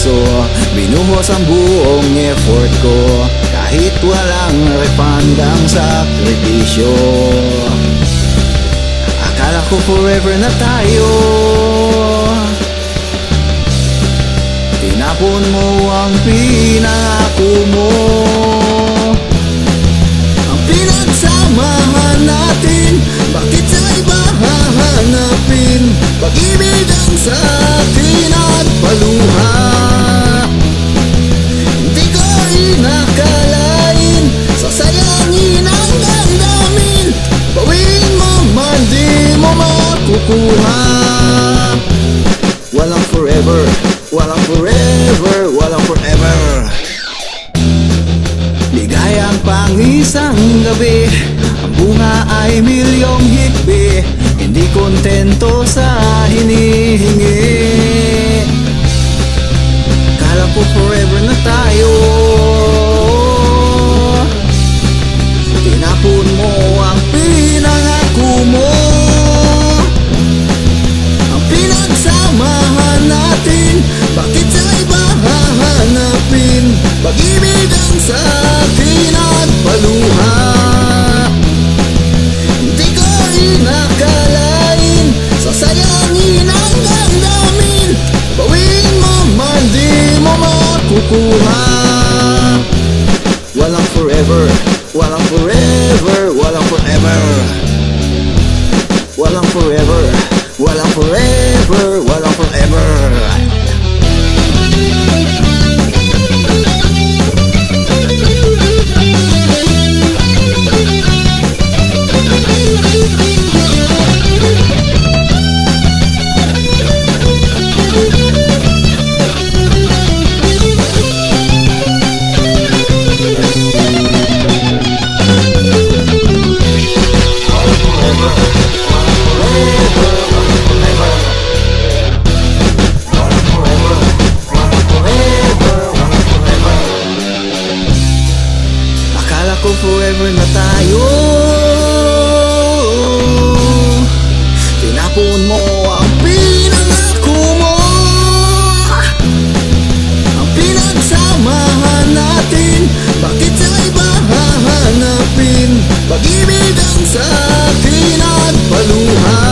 puso, binuhos ang buong effort ko, kahit walang refund ang sakripisyo. Akala ko forever na tayo, tinapon mo ang pinangako mo. Ang pinagsamahan natin, bakit sa iba hahanapin? Pag-ibig ang sa akin at paluha. Hindi ko inakalain, sasayangin ang damdamin. Bawin mo man, di mo makukuha. Walang forever, walang forever, walang forever. Ligayang pang isang gabi, ang bunga ay milyong hikbi, hindi kontento sa hinihingi. Kala ko forever na tayo, tinapon mo ang pinangako mo. Ang pinagsamahan natin, bakit sa iba hahanapin? Pag-ibig ang sa akin at paluha. Hindi ko inakalain, sasayangin ang damdamin. Bawin mo man, di mo makukuha. Walang forever, walang forever, walang forever. Walang forever, walang forever, walang forever. Kung forever na tayo, tinapon mo ang pinangako mo. Ang pinagsamahan natin, bakit sa iba hahanapin? Pag-ibig ang sa akin at paluha.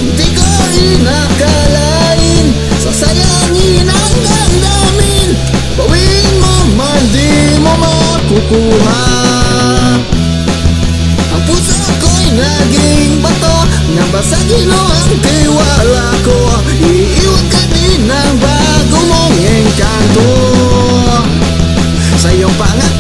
Hindi ko inakalain, sasayangin ang damdamin. Bawin mo man, di mo makukuha. Ang puso ko'y naging bato, nabasagin mo ang tiwala ko. Iiwan ka din ng bago mong engkanto. Sa iyong pangalan